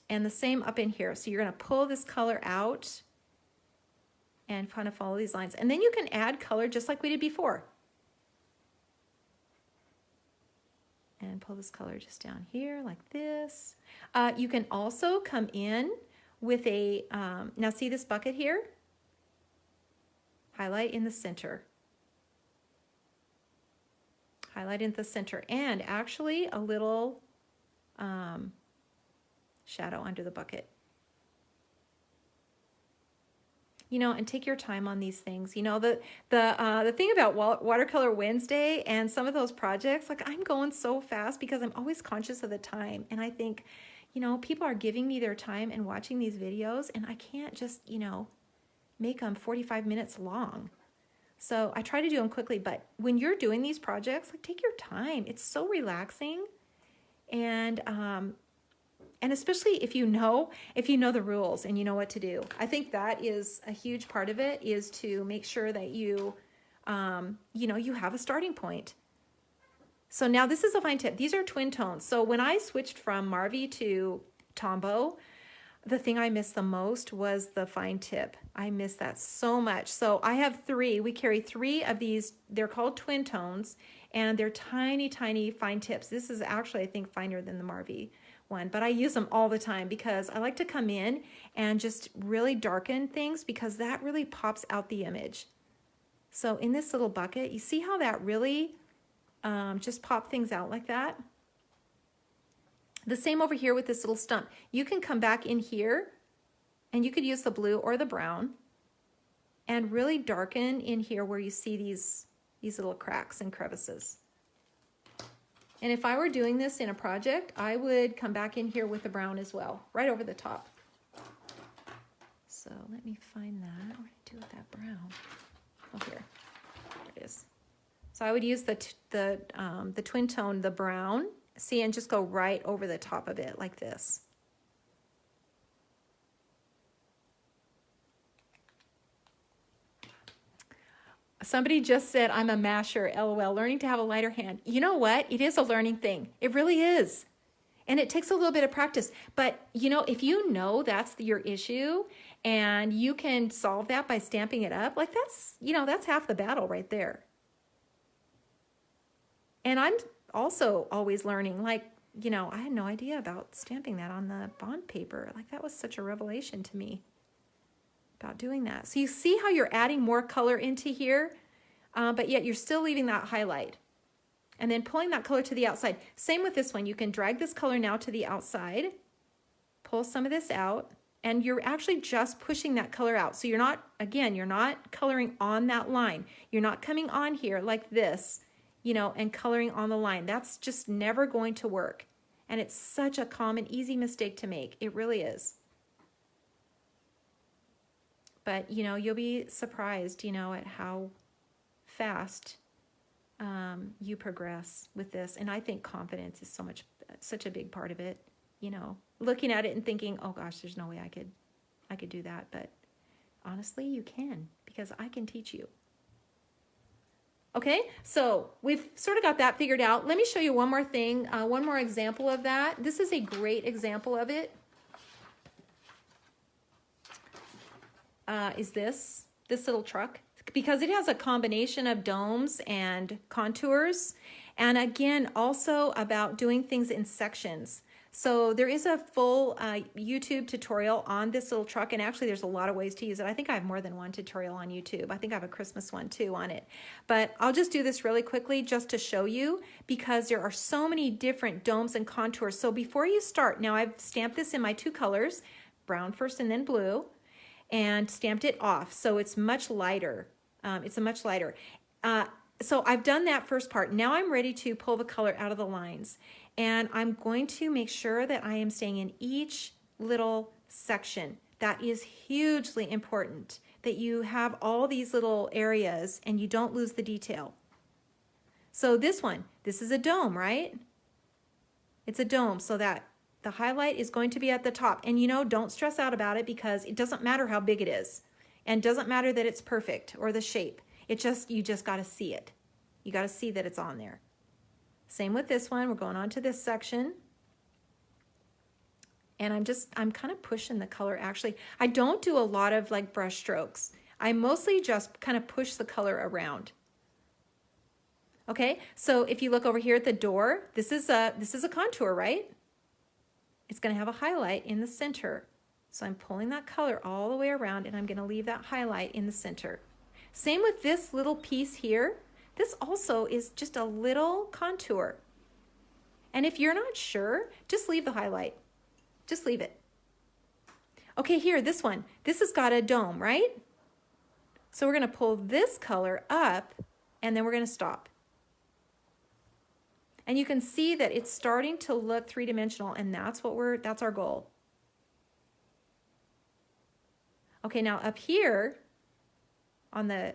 And the same up in here. So you're going to pull this color out and kind of follow these lines. And then you can add color just like we did before. And pull this color just down here like this. You can also come in with a, now see this bucket here? Highlight in the center. Highlight in the center, and actually a little shadow under the bucket. you know, and take your time on these things. You know, the thing about Watercolor Wednesday and some of those projects, like I'm going so fast because I'm always conscious of the time. And I think, you know, people are giving me their time and watching these videos, and I can't just, you know, make them 45 minutes long. So I try to do them quickly, but when you're doing these projects, like take your time. It's so relaxing. And especially if you know the rules and you know what to do. I think that is a huge part of it, is to make sure that you know, you have a starting point. So now this is a fine tip. These are Twintones. So when I switched from Marvy to Tombow, the thing I missed the most was the fine tip. I miss that so much. So I have 3. We carry 3 of these. They're called Twintones, and they're tiny, tiny fine tips. This is actually, I think, finer than the Marvy one, but I use them all the time because I like to come in and just really darken things, because that really pops out the image. So in this little bucket, you see how that really just pop things out like that? The same over here with this little stump. You can come back in here and you could use the blue or the brown and really darken in here where you see these little cracks and crevices. And if I were doing this in a project, I would come back in here with the brown as well, right over the top. So let me find that. What do I do with that brown? Oh, here. There it is. So I would use the Twintone, the brown, see, and just go right over the top of it like this. Somebody just said, I'm a masher, LOL, learning to have a lighter hand. You know what? It is a learning thing. It really is. And it takes a little bit of practice. But, you know, if you know that's your issue and you can solve that by stamping it up, like that's, you know, that's half the battle right there. And I'm also always learning, like, you know, I had no idea about stamping that on the bond paper. Like that was such a revelation to me about doing that. So you see how you're adding more color into here, but yet you're still leaving that highlight. And then pulling that color to the outside. Same with this one. You can drag this color now to the outside, pull some of this out, and you're actually just pushing that color out. So you're not, again, you're not coloring on that line. You're not coming on here like this, you know, and coloring on the line. That's just never going to work. And it's such a common, easy mistake to make. It really is. But, you know, you'll be surprised, you know, at how fast you progress with this. And I think confidence is such a big part of it, you know, looking at it and thinking, oh gosh, there's no way I could do that. But honestly, you can, because I can teach you. Okay, so we've sort of got that figured out. Let me show you one more thing, one more example of that. This is a great example of it. Is this little truck, because it has a combination of domes and contours, and again also about doing things in sections. So there is a full YouTube tutorial on this little truck, and actually there's a lot of ways to use it. I think I have more than one tutorial on YouTube. I think I have a Christmas one too on it. But I'll just do this really quickly just to show you, because there are so many different domes and contours. So before you start, now I've stamped this in my 2 colors, brown first and then blue, and stamped it off. So it's much lighter. It's a much lighter. So I've done that first part. Now I'm ready to pull the color out of the lines. And I'm going to make sure that I am staying in each little section. That is hugely important, that you have all these little areas and you don't lose the detail. So this one, this is a dome, right? It's a dome, so that the highlight is going to be at the top. And you know, don't stress out about it, because it doesn't matter how big it is. And it doesn't matter that it's perfect or the shape. You just got to see it. You got to see that it's on there. Same with this one. We're going on to this section. And I'm kind of pushing the color. Actually, I don't do a lot of like brush strokes. I mostly just kind of push the color around. Okay, so if you look over here at the door, this is a contour, right? It's going to have a highlight in the center. So I'm pulling that color all the way around, and I'm going to leave that highlight in the center. Same with this little piece here. This also is just a little contour. And if you're not sure, just leave the highlight. Just leave it. Okay, here, this one. This has got a dome, right? So we're going to pull this color up, and then we're going to stop. And you can see that it's starting to look three-dimensional, and that's our goal. Okay, now up here on the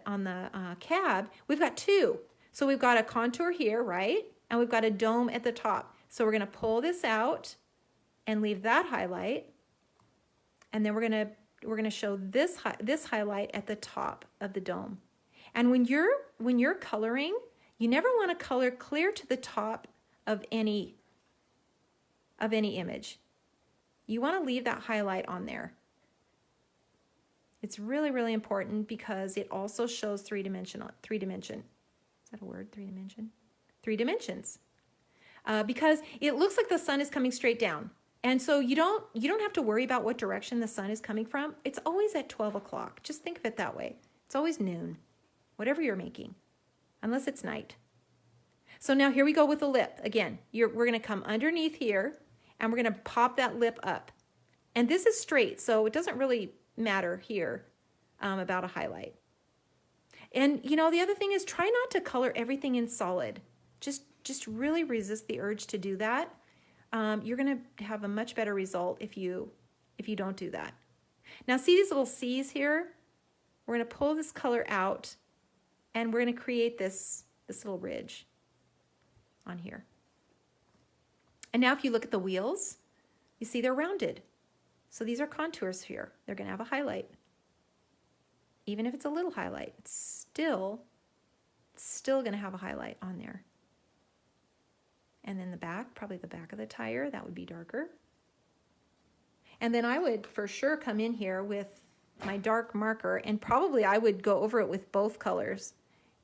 cab, we've got two. So we've got a contour here, right? And we've got a dome at the top. So we're going to pull this out and leave that highlight. And then we're going to show this highlight at the top of the dome. And when you're coloring, you never want to color clear to the top of any image. You want to leave that highlight on there. It's really, really important because it also shows three dimension. Is that a word? Three dimension? 3 dimensions. Because it looks like the sun is coming straight down. And so you don't have to worry about what direction the sun is coming from. It's always at 12 o'clock. Just think of it that way. It's always noon, whatever you're making, unless it's night. So now here we go with the lip. Again, we're going to come underneath here, and we're going to pop that lip up. And this is straight, so it doesn't really matter here about a highlight. And you know, the other thing is, try not to color everything in solid. Just really resist the urge to do that. You're going to have a much better result if you don't do that. Now see these little C's here? We're going to pull this color out, and we're going to create this little ridge on here. And now if you look at the wheels, you see they're rounded. So these are contours here. They're going to have a highlight. Even if it's a little highlight, it's still going to have a highlight on there. And then the back, probably the back of the tire, that would be darker. And then I would for sure come in here with my dark marker, and probably I would go over it with both colors,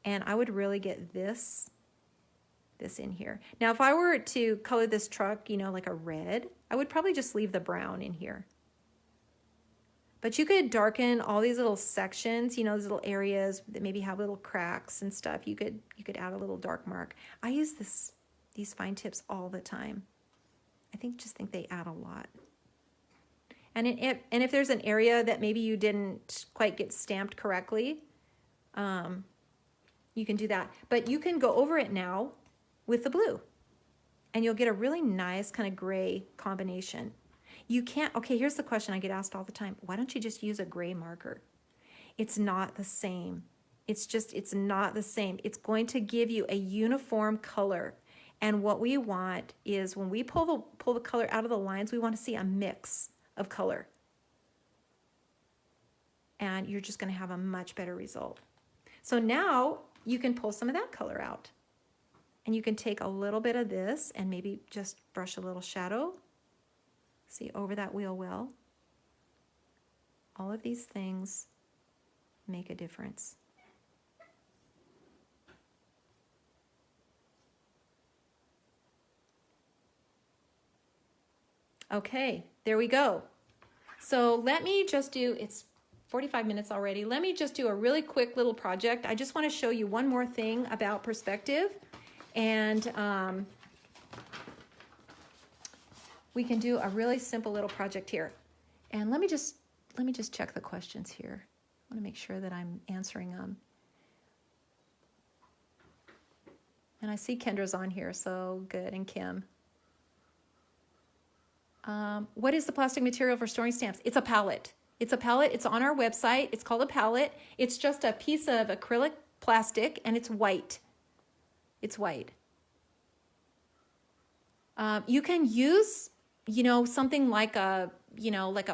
and I would really get this in here. Now if I were to color this truck, you know, like a red, I would probably just leave the brown in here. But you could darken all these little sections, you know, these little areas that maybe have little cracks and stuff. You could add a little dark mark. I use these fine tips all the time. I just think they add a lot. And if there's an area that maybe you didn't quite get stamped correctly, you can do that. But you can go over it now with the blue, and you'll get a really nice kind of gray combination. You can't, okay, here's the question I get asked all the time. Why don't you just use a gray marker? It's not the same. It's not the same. It's going to give you a uniform color. And what we want is when we pull the color out of the lines, we want to see a mix of color. And you're just going to have a much better result. So now you can pull some of that color out. And you can take a little bit of this and maybe just brush a little shadow. See, over that wheel well. All of these things make a difference. Okay, there we go. So let me just do, it's 45 minutes already. Let me just do a really quick little project. I just want to show you one more thing about perspective. And we can do a really simple little project here. And let me just check the questions here. I want to make sure that I'm answering them. And I see Kendra's on here, so good, and Kim. What is the plastic material for storing stamps? It's a palette. It's a palette. It's on our website. It's called a palette. It's just a piece of acrylic plastic, and it's white. It's white. You can use, you know, something like a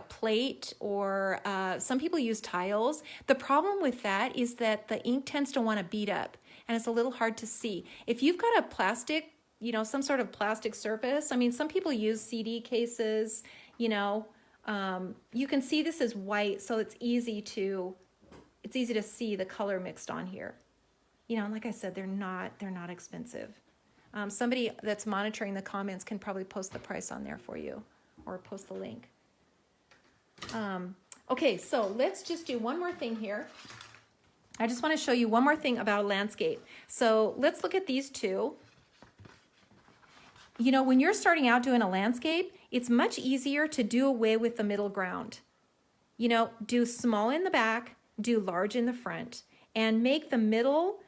plate, or some people use tiles. The problem with that is that the ink tends to want to bead up, and it's a little hard to see. If you've got a plastic, you know, some sort of plastic surface, I mean, some people use CD cases, you know, you can see this is white, so it's easy to see the color mixed on here. You know, and like I said, they're not expensive. Somebody that's monitoring the comments can probably post the price on there for you, or post the link. Okay, so let's just do one more thing here. I just want to show you one more thing about a landscape. So let's look at these two. You know, when you're starting out doing a landscape, it's much easier to do away with the middle ground. You know, do small in the back, do large in the front and make the middle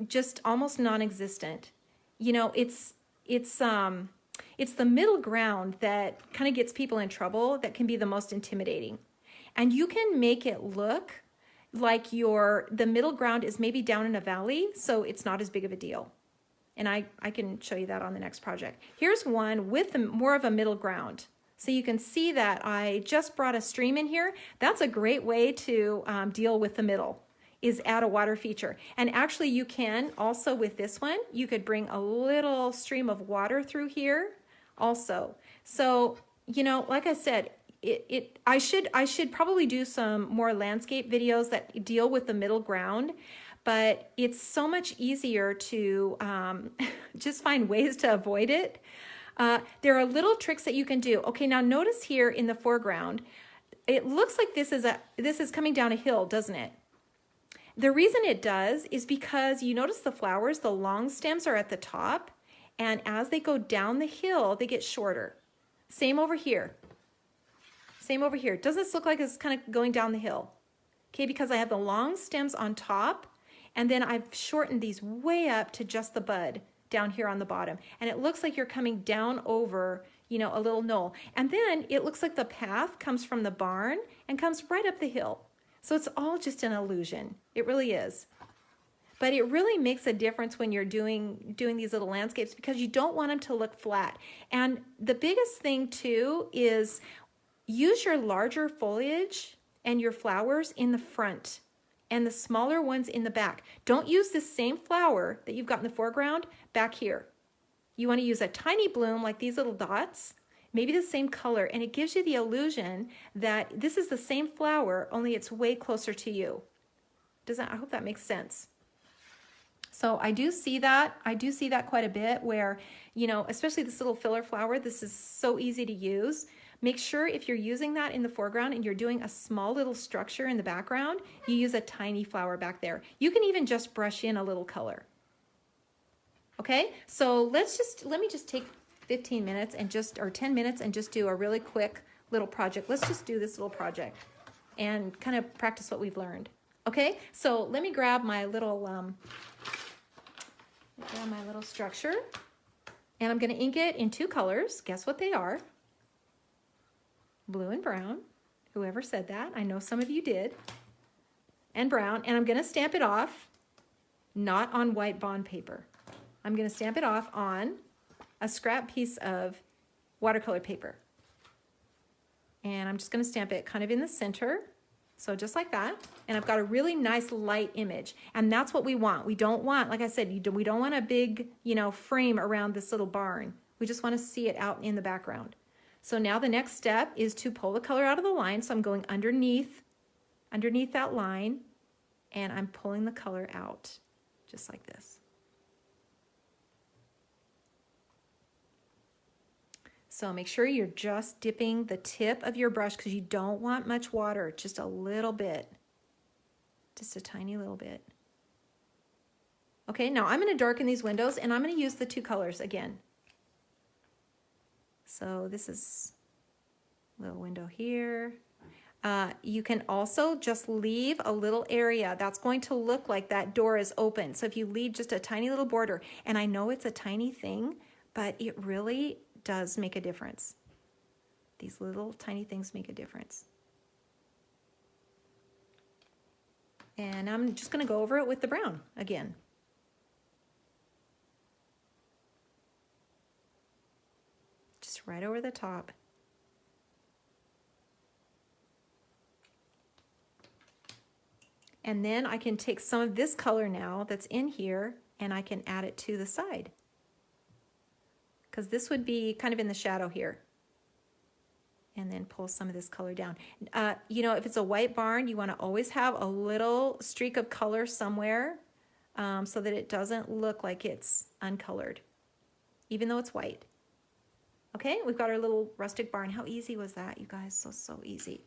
just almost non-existent. You know, it's the middle ground that kind of gets people in trouble, that can be the most intimidating. And you can make it look like the middle ground is maybe down in a valley, so it's not as big of a deal. And I can show you that on the next project. Here's one with more of a middle ground. So you can see that I just brought a stream in here. That's a great way to deal with the middle, is add a water feature. And actually you can also with this one, you could bring a little stream of water through here also. So, you know, like I said, I should probably do some more landscape videos that deal with the middle ground, but it's so much easier to just find ways to avoid it. There are little tricks that you can do. Okay, now notice here in the foreground, it looks like this is coming down a hill, doesn't it? The reason it does is because you notice the flowers, the long stems are at the top, and as they go down the hill, they get shorter. Same over here. Same over here. Doesn't this look like it's kind of going down the hill? Okay, because I have the long stems on top, and then I've shortened these way up to just the bud down here on the bottom. And it looks like you're coming down over, you know, a little knoll. And then it looks like the path comes from the barn and comes right up the hill. So it's all just an illusion. It really is. But it really makes a difference when you're doing these little landscapes, because you don't want them to look flat. And the biggest thing too is use your larger foliage and your flowers in the front and the smaller ones in the back. Don't use the same flower that you've got in the foreground back here. You want to use a tiny bloom like these little dots, maybe the same color, and it gives you the illusion that this is the same flower, only it's way closer to you. I hope that makes sense. So I do see that. I do see that quite a bit where, you know, especially this little filler flower, this is so easy to use. Make sure if you're using that in the foreground and you're doing a small little structure in the background, you use a tiny flower back there. You can even just brush in a little color. Okay, so let me just take 15 minutes and or 10 minutes and just do a really quick little project. Let's just do this little project and kind of practice what we've learned. Okay, so let me grab my little structure, and I'm going to ink it in 2 colors. Guess what they are? Blue and brown. Whoever said that, I know some of you did. And brown, and I'm going to stamp it off, not on white bond paper. I'm going to stamp it off on a scrap piece of watercolor paper. And I'm just going to stamp it kind of in the center, so just like that. And I've got a really nice light image, and that's what we want. We don't want, like I said, we don't want a big, you know, frame around this little barn. We just want to see it out in the background. So now the next step is to pull the color out of the line. So I'm going underneath that line, and I'm pulling the color out just like this. So make sure you're just dipping the tip of your brush, because you don't want much water, just a little bit, just a tiny little bit. Okay, now I'm going to darken these windows, and I'm going to use the 2 colors again. So this is a little window here. You can also just leave a little area. That's going to look like that door is open. So if you leave just a tiny little border, and I know it's a tiny thing, but it really does make a difference. These little tiny things make a difference. And I'm just going to go over it with the brown again. Just right over the top. And then I can take some of this color now that's in here, and I can add it to the side, because this would be kind of in the shadow here. And then pull some of this color down. You know, if it's a white barn, you want to always have a little streak of color somewhere so that it doesn't look like it's uncolored, even though it's white. Okay, we've got our little rustic barn. How easy was that, you guys? So easy.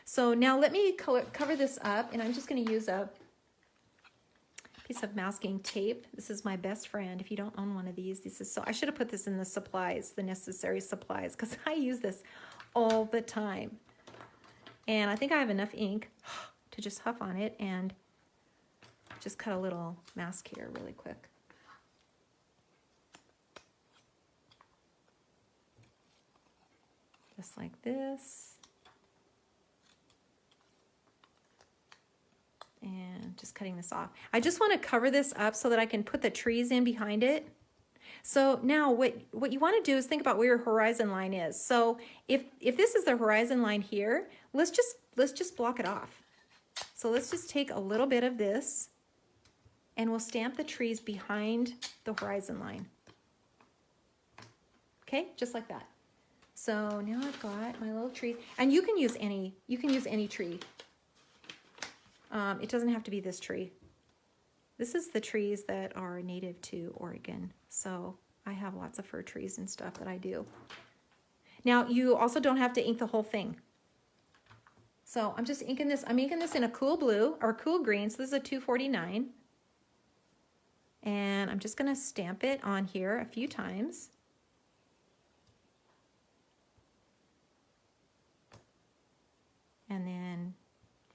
So now let me cover this up, and I'm just going to use a piece of masking tape. This is my best friend. If you don't own one of these, I should have put this in the supplies, the necessary supplies, because I use this all the time. And I think I have enough ink to just huff on it and just cut a little mask here really quick. Just like this. And just cutting this off. I just want to cover this up so that I can put the trees in behind it. So now what you want to do is think about where your horizon line is. So if this is the horizon line here, let's just block it off. So let's just take a little bit of this and we'll stamp the trees behind the horizon line. Okay, just like that. So now I've got my little tree, and you can use any tree. It doesn't have to be this tree. This is the trees that are native to Oregon. So I have lots of fir trees and stuff that I do. Now you also don't have to ink the whole thing. So I'm just inking this. I'm inking this in a cool blue or cool green. So this is a 249. And I'm just going to stamp it on here a few times. And then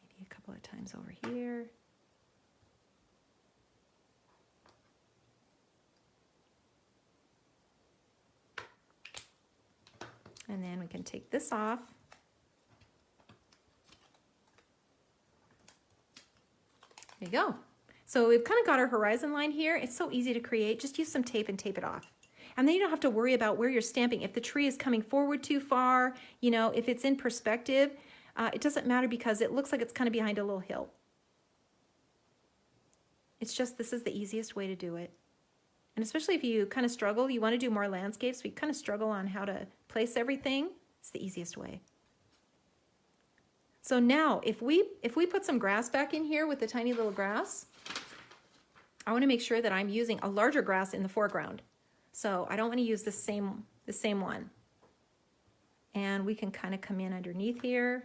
maybe a couple of times over here. And then we can take this off. There you go. So we've kind of got our horizon line here. It's so easy to create. Just use some tape and tape it off. And then you don't have to worry about where you're stamping. If the tree is coming forward too far, you know, if it's in perspective, it doesn't matter because it looks like it's kind of behind a little hill. It's just, this is the easiest way to do it. And especially if you kind of struggle, you want to do more landscapes, but you kind of struggle on how to place everything, it's the easiest way. So now, if we put some grass back in here with the tiny little grass, I want to make sure that I'm using a larger grass in the foreground. So I don't want to use the same one. And we can kind of come in underneath here.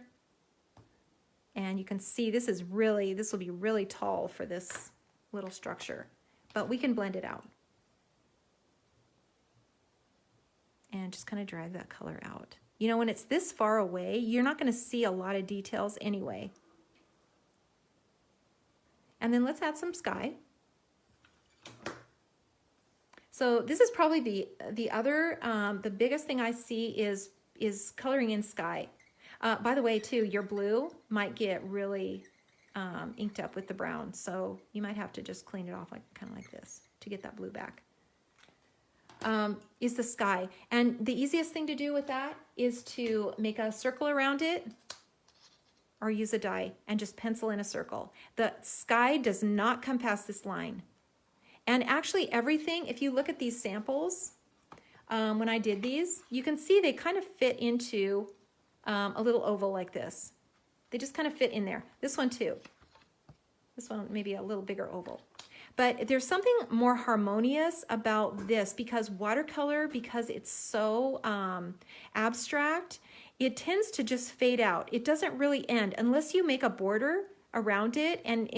And you can see this will be really tall for this little structure, but we can blend it out. And just kind of drag that color out. You know, when it's this far away, you're not going to see a lot of details anyway. And then let's add some sky. So this is probably the biggest thing I see is coloring in sky. By the way, too, your blue might get really inked up with the brown, so you might have to just clean it off kind of like this to get that blue back. Is the sky. And the easiest thing to do with that is to make a circle around it or use a die and just pencil in a circle. The sky does not come past this line. And actually everything, if you look at these samples, when I did these, you can see they kind of fit into a little oval like this. They just kind of fit in there. This one too. This one maybe a little bigger oval. But there's something more harmonious about this because watercolor, because it's so abstract, it tends to just fade out. It doesn't really end unless you make a border around it and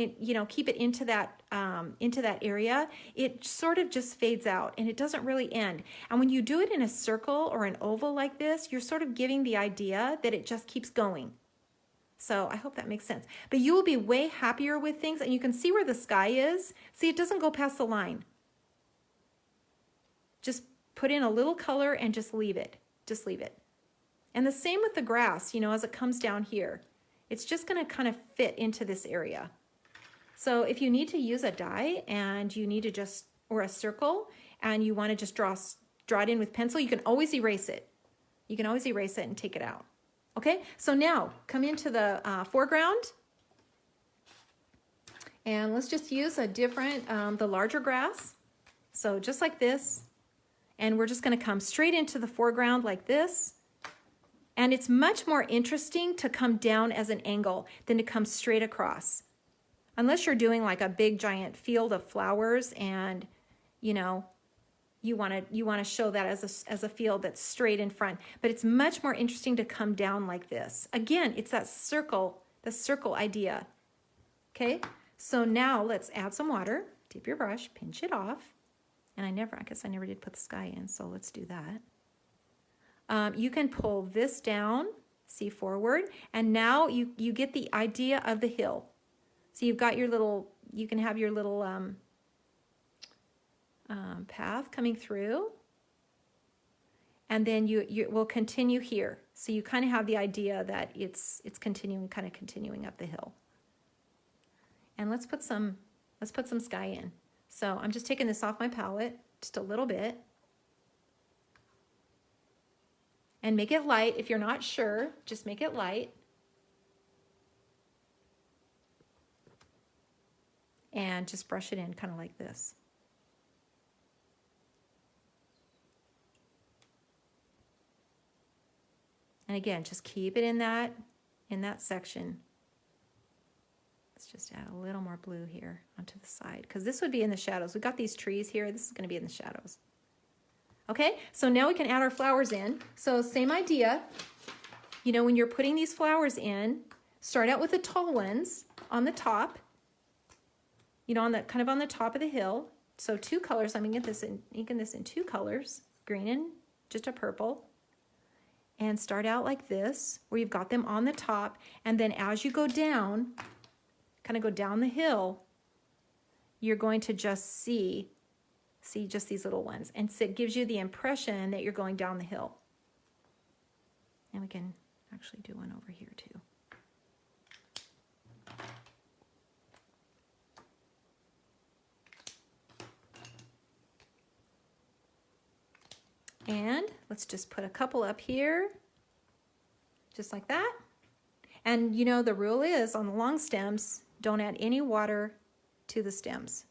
keep it into that area. It sort of just fades out and it doesn't really end. And when you do it in a circle or an oval like this, you're sort of giving the idea that it just keeps going. So I hope that makes sense. But you will be way happier with things, and you can see where the sky is. See, it doesn't go past the line. Just put in a little color and just leave it. Just leave it. And the same with the grass, as it comes down here. It's just going to kind of fit into this area. So if you need to use a die and you need to or a circle, and you want to just draw it in with pencil, you can always erase it. You can always erase it and take it out. Okay, so now come into the foreground and let's just use a different, the larger grass. So just like this, and we're just gonna come straight into the foreground like this. And it's much more interesting to come down as an angle than to come straight across. Unless you're doing like a big giant field of flowers and, you want to show that as a field that's straight in front, but it's much more interesting to come down like this. Again, it's that circle, the circle idea. Okay, so now let's add some water. Dip your brush, pinch it off, and I guess I never did put the sky in, so let's do that. You can pull this down See, forward. And now you get the idea of the hill. So you've got your little, you can have your little path coming through. And then you will continue here. So you kind of have the idea that it's continuing, kind of continuing up the hill. And let's put some sky in. So I'm just taking this off my palette, just a little bit. And make it light. If you're not sure, just make it light. And just brush it in kind of like this. And again, just keep it in that section. Let's just add a little more blue here onto the side, because this would be in the shadows. We've got these trees here. This is going to be in the shadows. Okay, so now we can add our flowers in. So same idea. You know, when you're putting these flowers in, start out with the tall ones on the top. You know, on the kind of on the top of the hill. So 2 colors. I'm gonna get inking this in 2 colors, green and just a purple. And start out like this, where you've got them on the top, and then as you go down, kind of go down the hill, you're going to just see just these little ones. And so it gives you the impression that you're going down the hill. And we can actually do one over here too. And let's just put a couple up here, just like that. And you know, the rule is on the long stems, don't add any water to the stems.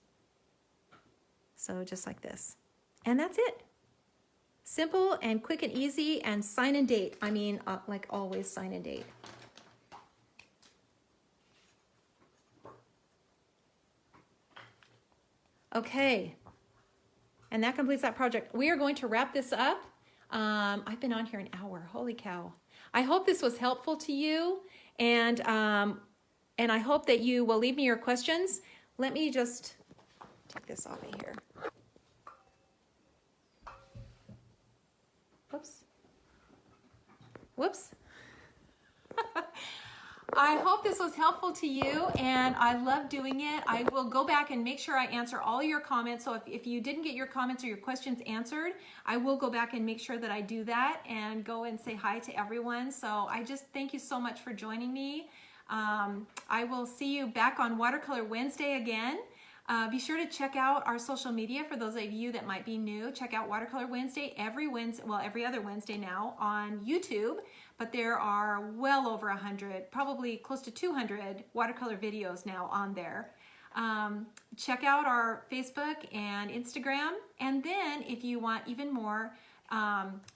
So just like this. And that's it. Simple and quick and easy, and sign and date. I mean, like always, sign and date. Okay. And that completes that project. We are going to wrap this up. I've been on here an hour. Holy cow. I hope this was helpful to you. And I hope that you will leave me your questions. Let me just take this off of here. Whoops. Whoops. I hope this was helpful to you, and I love doing it. I will go back and make sure I answer all your comments. So if you didn't get your comments or your questions answered, I will go back and make sure that I do that and go and say hi to everyone. So I just thank you so much for joining me. I will see you back on Watercolor Wednesday again. Be sure to check out our social media for those of you that might be new. Check out Watercolor Wednesday every Wednesday, well, every other Wednesday now on YouTube, but there are well over 100, probably close to 200 watercolor videos now on there. Check out our Facebook and Instagram, and then if you want even more,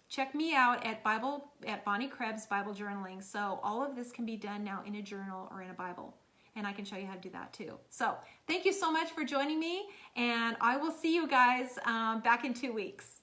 check me out at Bonnie Krebs Bible Journaling. So all of this can be done now in a journal or in a Bible. And I can show you how to do that too. So thank you so much for joining me, and I will see you guys back in 2 weeks.